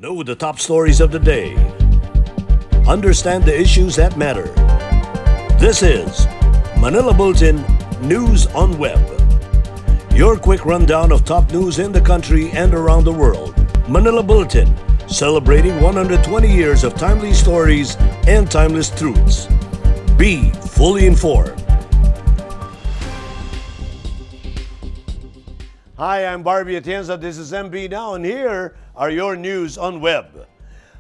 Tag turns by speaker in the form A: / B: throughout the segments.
A: Know the top stories of the day. Understand the issues that matter. This is Manila Bulletin News on Web. Your quick rundown of top news in the country and around the world. Manila Bulletin, celebrating 120 years of timely stories and timeless truths. Be fully informed. Hi, I'm Barbie Atienza. This is MB Now, and here are your news on web.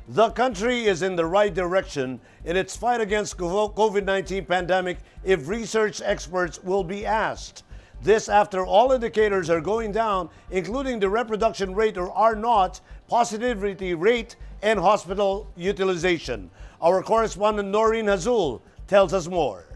A: The country is in the right direction in its fight against COVID-19 pandemic if research experts will be asked. This after all indicators are going down, including the reproduction rate or R0, positivity rate, and hospital utilization. Our correspondent Noreen Hazul tells us more.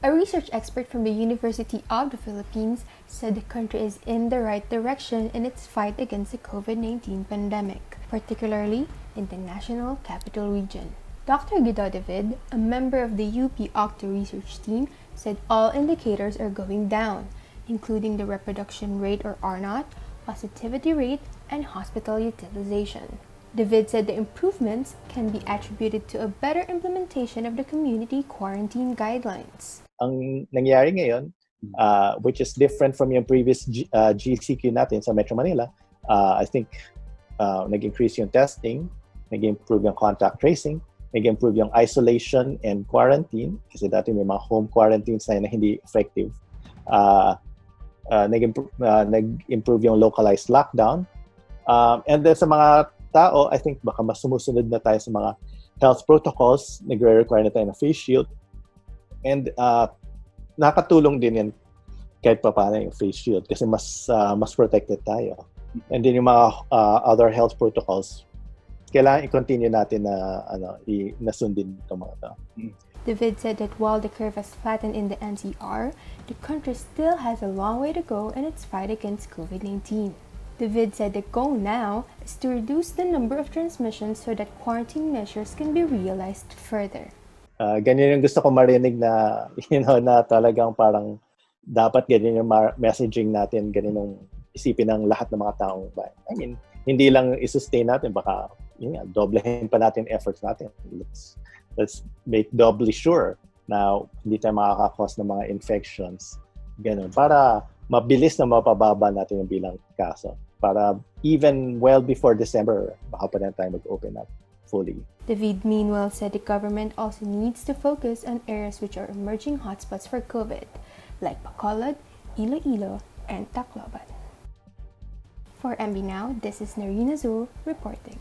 B: A research expert from the University of the Philippines said the country is in the right direction in its fight against the COVID-19 pandemic, particularly in the National Capital Region. Dr. Guido David, a member of the UP Octo research team, said all indicators are going down, including the reproduction rate or R0, positivity rate, and hospital utilization. David said the improvements can be attributed to a better implementation of the community quarantine guidelines.
C: Ang nangyari ngayon, which is different from yung previous GCQ natin sa Metro Manila, I think nag-increase yung testing, nag-improve yung contact tracing, nag-improve yung isolation and quarantine, kasi dati may mga home quarantines na hindi effective. Nag-improve yung localized lockdown. And then sa mga tao, I think baka mas sumusunod na tayo sa mga health protocols, nagre-require na tayo ng face shield. And nakatulong din yan kahit pa paano yung face shield kasi mas protected tayo. And then yung mga other health protocols, kailangan i-continue natin na sundin itong mga tao.
B: David said that while the curve has flattened in the NCR, the country still has a long way to go in its fight against COVID-19. David said the goal now is to reduce the number of transmissions so that quarantine measures can be realized further.
C: Ganyan yung gusto ko marinig na, na talagang parang dapat ganyan yung messaging natin, ganyan yung isipin ng lahat ng mga taong bayan. I mean, hindi lang i-sustain natin, baka doblehin pa natin efforts natin. Let's make doubly sure na hindi tayo makaka-cause ng mga infections. Ganun, para mabilis na mapababa natin yung bilang kaso. Para even well before December, baka pa na tayo mag-open up fully.
B: David meanwhile said the government also needs to focus on areas which are emerging hotspots for COVID, like Bacolod, Iloilo, and Tacloban. For MB Now, this is Noreen Azul reporting.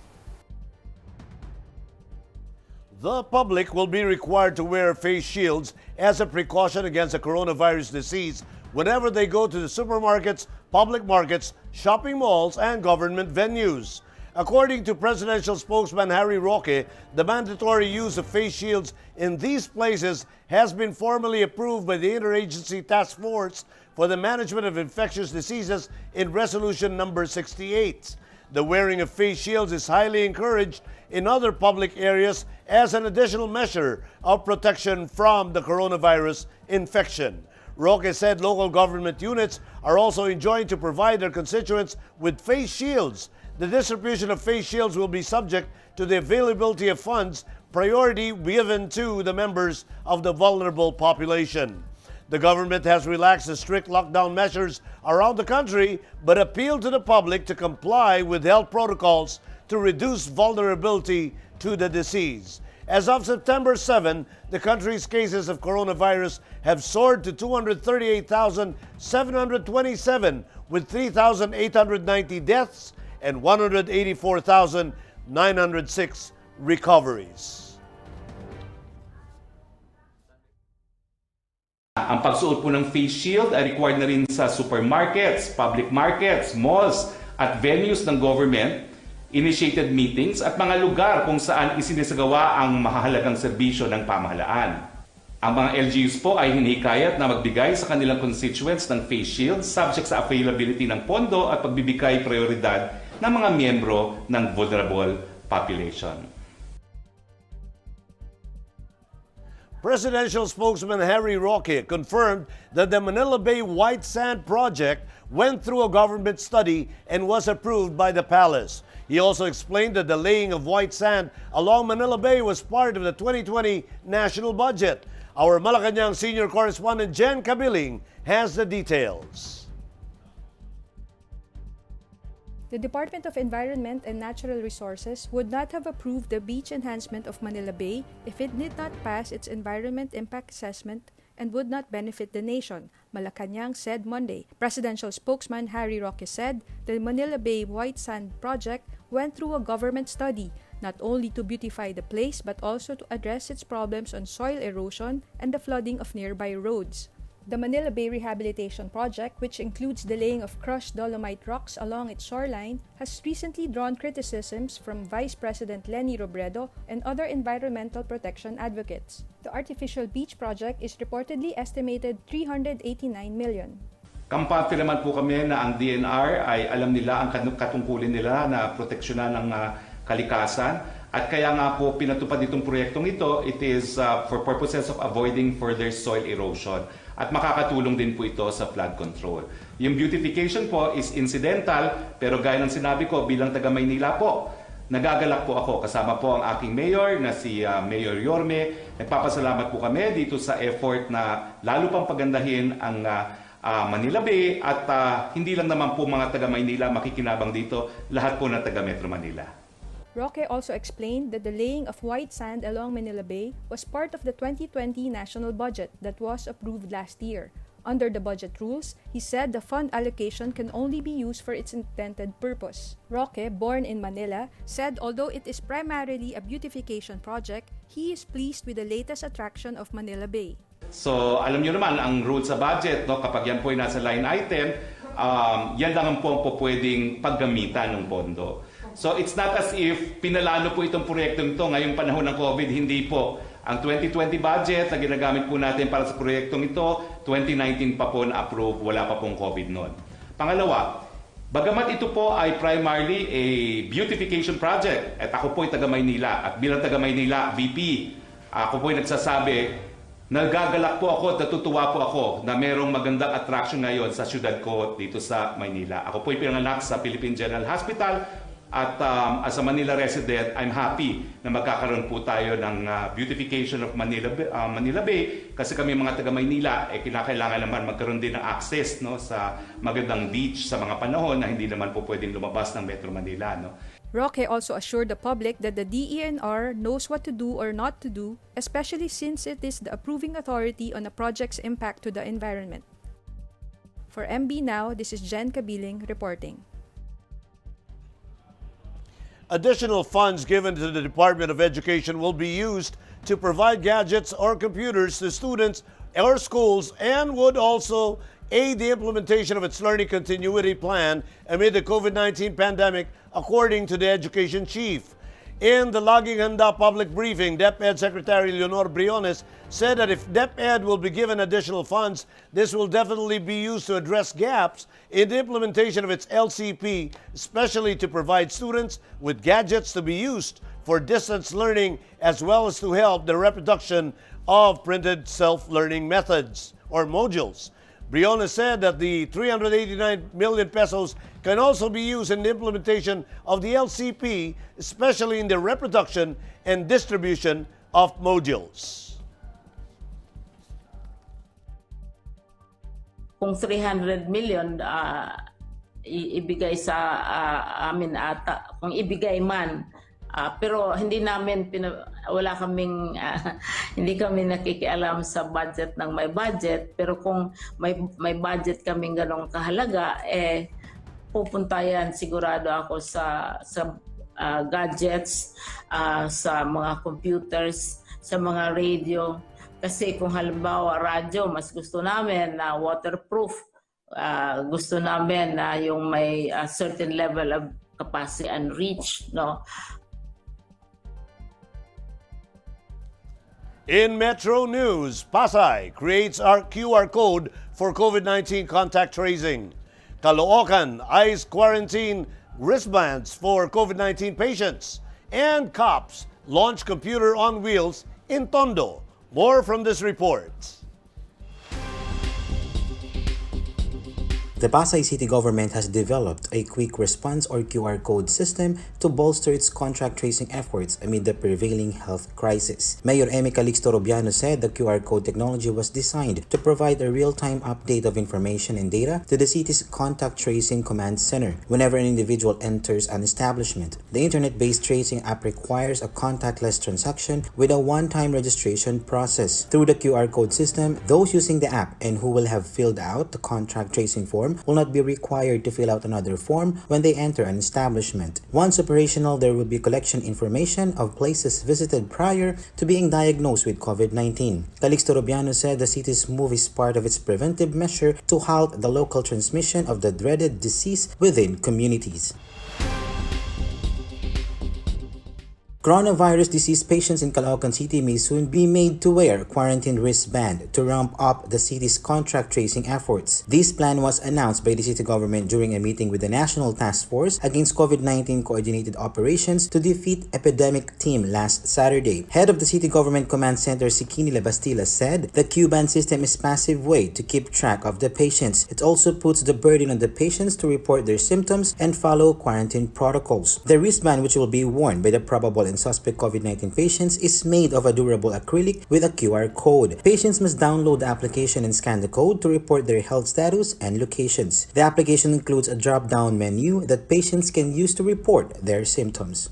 A: The public will be required to wear face shields as a precaution against the coronavirus disease whenever they go to the supermarkets, public markets, shopping malls, and government venues. According to presidential spokesman Harry Roque, the mandatory use of face shields in these places has been formally approved by the Interagency Task Force for the Management of Infectious Diseases in Resolution number 68. The wearing of face shields is highly encouraged in other public areas as an additional measure of protection from the coronavirus infection. Roque said local government units are also enjoined to provide their constituents with face shields. The distribution of face shields will be subject to the availability of funds, priority given to the members of the vulnerable population. The government has relaxed the strict lockdown measures around the country, but appealed to the public to comply with health protocols to reduce vulnerability to the disease. As of September 7, the country's cases of coronavirus have soared to 238,727 with 3,890 deaths and 184,906 recoveries.
D: Ang pagsuot po ng face shield ay required na rin sa supermarkets, public markets, malls at venues ng government, initiated meetings at mga lugar kung saan isinisagawa ang mahahalagang serbisyo ng pamahalaan. Ang mga LGUs po ay hinihikayat na magbigay sa kanilang constituents ng face shield subject sa availability ng pondo at pagbibigay prioridad ng mga miyembro ng vulnerable population.
A: Presidential spokesman Harry Roque confirmed that the Manila Bay White Sand Project went through a government study and was approved by the palace. He also explained that the laying of white sand along Manila Bay was part of the 2020 national budget. Our Malacanang senior correspondent Jen Cabiling has the details.
E: The Department of Environment and Natural Resources would not have approved the beach enhancement of Manila Bay if it did not pass its Environment Impact Assessment and would not benefit the nation, Malacanang said Monday. Presidential spokesman Harry Roque said the Manila Bay White Sand Project went through a government study, not only to beautify the place but also to address its problems on soil erosion and the flooding of nearby roads. The Manila Bay Rehabilitation Project, which includes the laying of crushed dolomite rocks along its shoreline, has recently drawn criticisms from Vice President Leni Robredo and other environmental protection advocates. The artificial beach project is reportedly estimated 389 million.
D: Kampante naman po kami na ang DNR ay alam nila ang katungkulin nila na proteksyonan ng kalikasan. At kaya nga po pinatupad itong proyektong ito, it is for purposes of avoiding further soil erosion. At makakatulong din po ito sa flood control. Yung beautification po is incidental, pero gaya ng sinabi ko bilang taga Maynila po, nagagalak po ako. Kasama po ang aking mayor na si Mayor Yorme. Nagpapasalamat po kami dito sa effort na lalo pang pagandahin ang Manila Bay at hindi lang naman po mga taga Maynila makikinabang dito, lahat po na taga Metro Manila.
E: Roque also explained that the laying of white sand along Manila Bay was part of the 2020 national budget that was approved last year. Under the budget rules, he said the fund allocation can only be used for its intended purpose. Roque, born in Manila, said although it is primarily a beautification project, he is pleased with the latest attraction of Manila Bay.
D: So alam niyo naman ang rule sa budget, no, kapag yan po ay nasa line item, yan lang po pwedeng paggamitan ng pondo. So it's not as if pinalano po itong proyektong ito ngayong panahon ng COVID, hindi po. Ang 2020 budget na ginagamit po natin para sa proyektong ito, 2019 pa po na-approve, wala pa pong COVID noon. Pangalawa, bagamat ito po ay primarily a beautification project, at ako po ay taga Maynila, at bilang taga Maynila, VP, ako po ay nagsasabi, nagagalak po ako at natutuwa po ako na merong magandang attraction ngayon sa syudad ko dito sa Maynila. Ako po ay pinanganak sa Philippine General Hospital, at as a Manila resident, I'm happy na magkakaroon po tayo ng beautification of Manila Bay kasi kami mga taga Maynila, kinakailangan naman magkaroon din ng access, no, sa magandang beach sa mga panahon na hindi naman po pwedeng lumabas ng Metro Manila. No?
E: Roque also assured the public that the DENR knows what to do or not to do, especially since it is the approving authority on a project's impact to the environment. For MB Now, this is Jen Cabiling reporting.
A: Additional funds given to the Department of Education will be used to provide gadgets or computers to students or schools and would also aid the implementation of its learning continuity plan amid the COVID-19 pandemic, according to the education chief. In the Laging Handa public briefing, DepEd Secretary Leonor Briones said that if DepEd will be given additional funds, this will definitely be used to address gaps in the implementation of its LCP, especially to provide students with gadgets to be used for distance learning as well as to help the reproduction of printed self-learning methods or modules. Briones said that the 389 million pesos can also be used in the implementation of the LCP, especially in the reproduction and distribution of modules.
F: Kung 300 million ibigay sa amin ata, kung ibigay man, pero hindi namin wala kaming hindi kami nakikialam sa budget ng may budget, pero kung may budget kaming ganong kahalaga, pupunta yan sigurado ako sa gadgets, sa mga computers, sa mga radio. Kasi kung halimbawa radyo, mas gusto namin na waterproof, gusto namin na yung may certain level of capacity and reach, no?
A: In Metro News, Pasay creates our QR code for COVID-19 contact tracing. Caloocan, ICE quarantine wristbands for COVID-19 patients. And cops launch computer on wheels in Tondo. More from this report.
G: The Pasay City government has developed a quick response or QR code system to bolster its contact tracing efforts amid the prevailing health crisis. Mayor Emi Calixto Robiano said the QR code technology was designed to provide a real-time update of information and data to the city's contact tracing command center whenever an individual enters an establishment. The internet-based tracing app requires a contactless transaction with a one-time registration process. Through the QR code system, those using the app and who will have filled out the contact tracing form will not be required to fill out another form when they enter an establishment. Once operational, there will be collection information of places visited prior to being diagnosed with COVID-19. Calixto Robiano said the city's move is part of its preventive measure to halt the local transmission of the dreaded disease within communities. Coronavirus disease patients in Caloocan City may soon be made to wear quarantine wristband to ramp up the city's contact tracing efforts. This plan was announced by the city government during a meeting with the National Task Force Against COVID-19 Coordinated Operations to Defeat Epidemic team last Saturday. Head of the City Government Command Center, Sikini Labastila, said the Q-band system is a passive way to keep track of the patients. It also puts the burden on the patients to report their symptoms and follow quarantine protocols. The wristband, which will be worn by the probable and suspect COVID-19 patients, is made of a durable acrylic with a QR code. Patients must download the application and scan the code to report their health status and locations. The application includes a drop-down menu that patients can use to report their symptoms.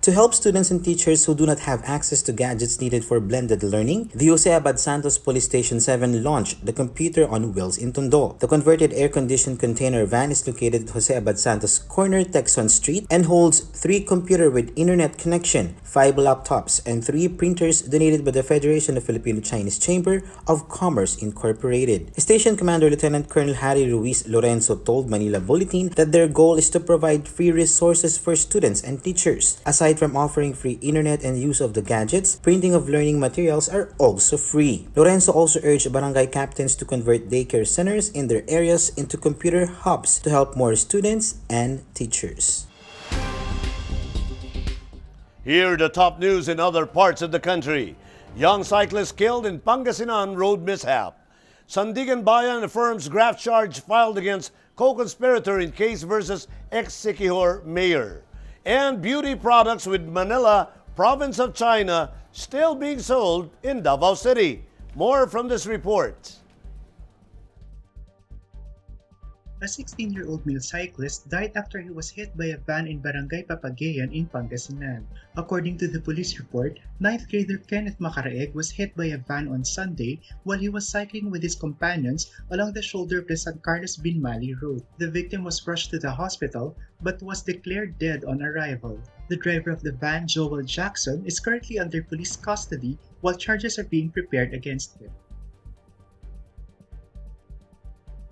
G: To help students and teachers who do not have access to gadgets needed for blended learning, the Jose Abad Santos Police Station 7 launched the Computer on Wheels in Tondo. The converted air-conditioned container van is located at Jose Abad Santos Corner, Texon Street, and holds 3 computers with internet connection, 5 laptops, and 3 printers donated by the Federation of Filipino-Chinese Chamber of Commerce Incorporated. Station Commander Lieutenant Colonel Harry Ruiz Lorenzo told Manila Bulletin that their goal is to provide free resources for students and teachers. Aside from offering free internet and use of the gadgets, printing of learning materials are also free. Lorenzo also urged barangay captains to convert daycare centers in their areas into computer hubs to help more students and teachers.
A: Here are the top news in other parts of the country. Young cyclist killed in Pangasinan road mishap. Sandigan Bayan affirms graft charge filed against co-conspirator in case versus ex-Siquijor mayor. And beauty products with Manila, province of China, still being sold in Davao City. More from this report.
H: A 16-year-old male cyclist died after he was hit by a van in Barangay Papagayan in Pangasinan. According to the police report, 9th grader Kenneth Macaraeg was hit by a van on Sunday while he was cycling with his companions along the shoulder of the San Carlos Binmali Road. The victim was rushed to the hospital but was declared dead on arrival. The driver of the van, Joel Jackson, is currently under police custody while charges are being prepared against him.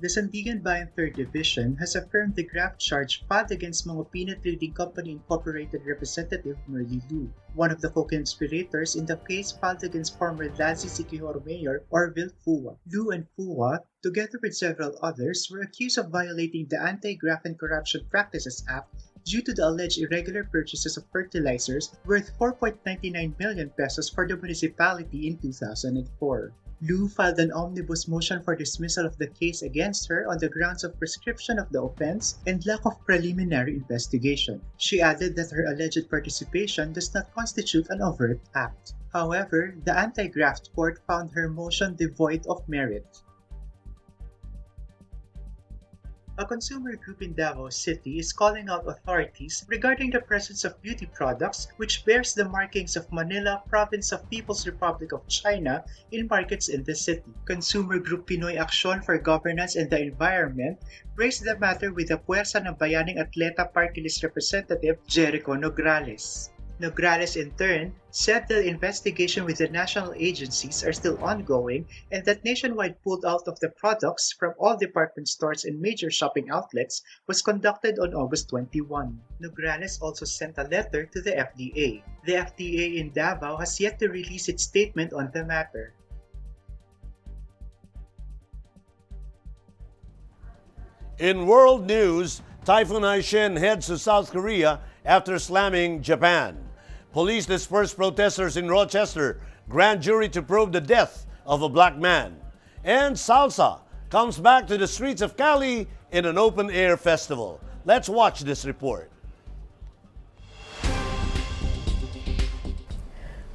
H: The Sandigan Bayan 3rd Division has affirmed the graft charge filed against Mga Peanut Trading Company Incorporated representative Merly Lu, one of the co-conspirators in the case filed against former Dazi Siquijor Mayor Orville Fua. Lu and Fua, together with several others, were accused of violating the Anti-Graft and Corruption Practices Act due to the alleged irregular purchases of fertilizers worth 4.99 million pesos for the municipality in 2004. Lu filed an omnibus motion for dismissal of the case against her on the grounds of prescription of the offense and lack of preliminary investigation. She added that her alleged participation does not constitute an overt act. However, the anti-graft court found her motion devoid of merit. A consumer group in Davao City is calling out authorities regarding the presence of beauty products which bears the markings of Manila, Province of People's Republic of China in markets in the city. Consumer group Pinoy Aksyon for Governance and the Environment raised the matter with the Puwersa ng Bayaning Atleta Party List representative Jericho Nograles. Nograles in turn said the investigation with the national agencies are still ongoing and that nationwide pull-out of the products from all department stores and major shopping outlets was conducted on August 21. Nograles also sent a letter to the FDA. The FDA in Davao has yet to release its statement on the matter.
A: In world news, Typhoon Haishen heads to South Korea after slamming Japan. Police dispersed protesters in Rochester. Grand jury to probe the death of a black man. And salsa comes back to the streets of Cali in an open-air festival. Let's watch this report.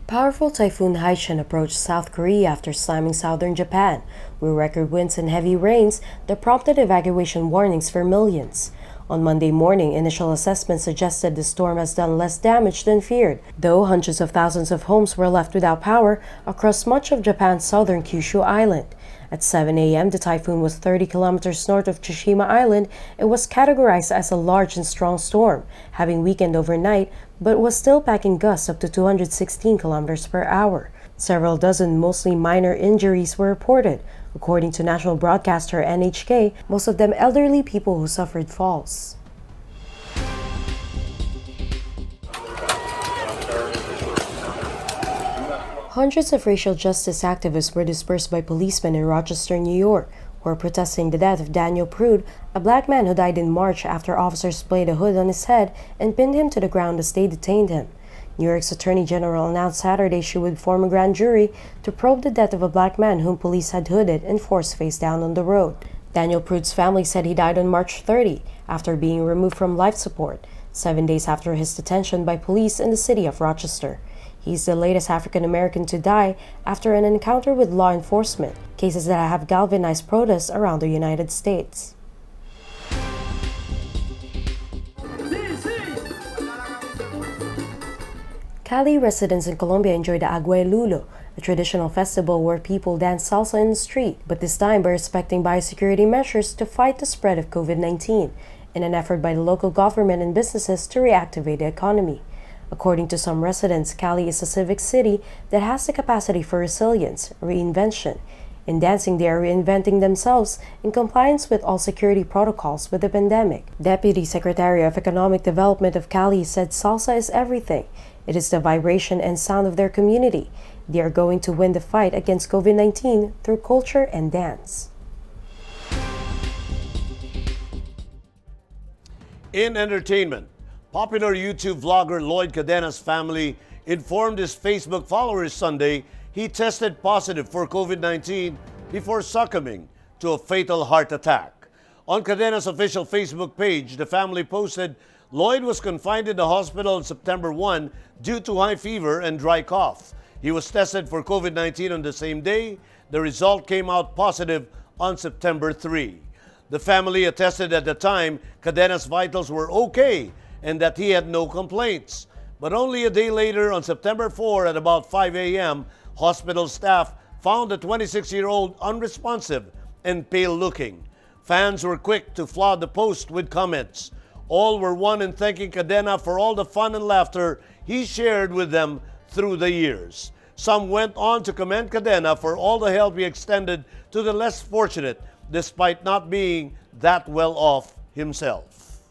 I: Powerful Typhoon Haichan approached South Korea after slamming southern Japan, with record winds and heavy rains that prompted evacuation warnings for millions. On Monday morning, initial assessments suggested the storm has done less damage than feared, though hundreds of thousands of homes were left without power across much of Japan's southern Kyushu Island. At 7 a.m., the typhoon was 30 kilometers north of Tsushima Island and was categorized as a large and strong storm, having weakened overnight, but was still packing gusts up to 216 kilometers per hour. Several dozen mostly minor injuries were reported. According to national broadcaster NHK, most of them elderly people who suffered falls. Hundreds of racial justice activists were dispersed by policemen in Rochester, New York, who are protesting the death of Daniel Prude, a black man who died in March after officers played a hood on his head and pinned him to the ground as they detained him. New York's Attorney General announced Saturday she would form a grand jury to probe the death of a black man whom police had hooded and forced face down on the road. Daniel Prude's family said he died on March 30 after being removed from life support, 7 days after his detention by police in the city of Rochester. He's the latest African American to die after an encounter with law enforcement, cases that have galvanized protests around the United States. Cali residents in Colombia enjoyed the Agua de Lulo, a traditional festival where people dance salsa in the street, but this time by respecting biosecurity measures to fight the spread of COVID-19, in an effort by the local government and businesses to reactivate the economy. According to some residents, Cali is a civic city that has the capacity for resilience, reinvention. In dancing, they are reinventing themselves in compliance with all security protocols with the pandemic. Deputy Secretary of Economic Development of Cali said salsa is everything. It is the vibration and sound of their community. They are going to win the fight against COVID-19 through culture and dance.
A: In entertainment, popular YouTube vlogger Lloyd Cadena's family informed his Facebook followers Sunday he tested positive for COVID-19 before succumbing to a fatal heart attack. On Cadena's official Facebook page, the family posted, Lloyd was confined in the hospital on September 1 due to high fever and dry cough. He was tested for COVID-19 on the same day. The result came out positive on September 3. The family attested at the time Cadena's vitals were okay and that he had no complaints. But only a day later, on September 4 at about 5 a.m., hospital staff found the 26-year-old unresponsive and pale-looking. Fans were quick to flood the post with comments. All were one in thanking Cadena for all the fun and laughter he shared with them through the years. Some went on to commend Cadena for all the help he extended to the less fortunate, despite not being that well off himself.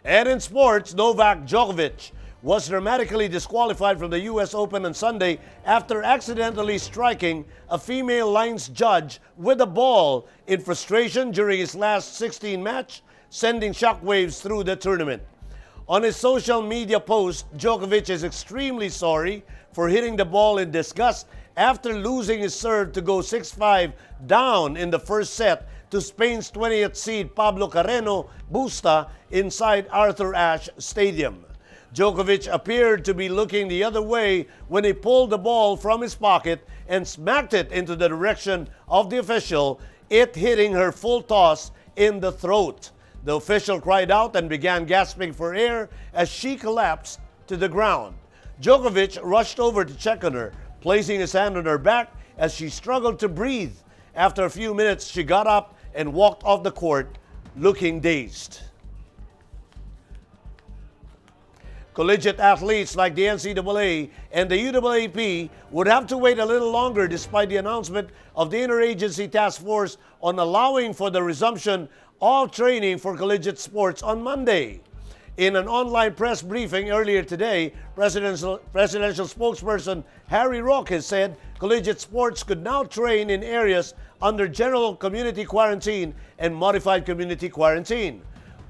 A: And in sports, Novak Djokovic was dramatically disqualified from the U.S. Open on Sunday after accidentally striking a female lines judge with a ball in frustration during his last 16 match, sending shockwaves through the tournament. On his social media post, Djokovic is extremely sorry for hitting the ball in disgust after losing his serve to go 6-5 down in the first set to Spain's 20th seed Pablo Carreno Busta inside Arthur Ashe Stadium. Djokovic appeared to be looking the other way when he pulled the ball from his pocket and smacked it into the direction of the official, it hitting her full toss in the throat. The official cried out and began gasping for air as she collapsed to the ground. Djokovic rushed over to check on her, placing his hand on her back as she struggled to breathe. After a few minutes, she got up and walked off the court looking dazed. Collegiate athletes like the NCAA and the UAAP would have to wait a little longer despite the announcement of the Interagency Task Force on allowing for the resumption of training for collegiate sports on Monday. In an online press briefing earlier today, presidential spokesperson Harry Roque has said collegiate sports could now train in areas under general community quarantine and modified community quarantine.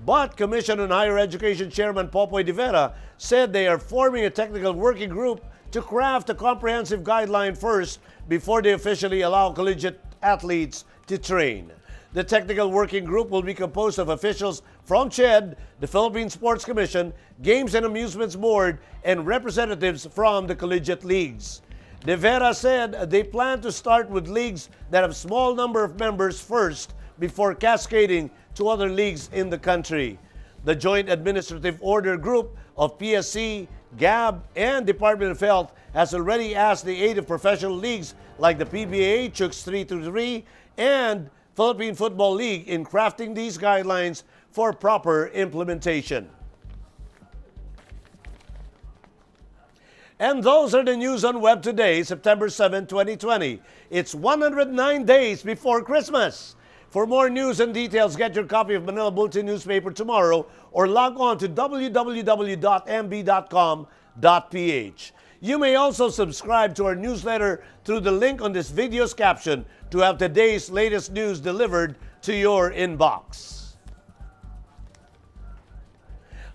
A: But Commission on Higher Education Chairman Popoy De Vera said they are forming a technical working group to craft a comprehensive guideline first before they officially allow collegiate athletes to train. The technical working group will be composed of officials from CHED, the Philippine Sports Commission, Games and Amusements Board, and representatives from the collegiate leagues. De Vera said they plan to start with leagues that have small number of members first before cascading to other leagues in the country. The Joint Administrative Order Group of PSC, GAB, and Department of Health has already asked the aid of professional leagues like the PBA, Chooks 323, and Philippine Football League in crafting these guidelines for proper implementation. And those are the news on Web today, September 7, 2020. It's 109 days before Christmas. For more news and details, get your copy of Manila Bulletin newspaper tomorrow or log on to www.mb.com.ph. You may also subscribe to our newsletter through the link on this video's caption to have today's latest news delivered to your inbox.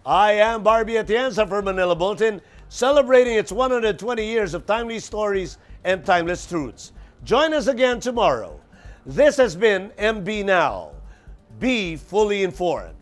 A: I am Barbie Atienza for Manila Bulletin, celebrating its 120 years of timely stories and timeless truths. Join us again tomorrow. This has been MB Now. Be fully informed.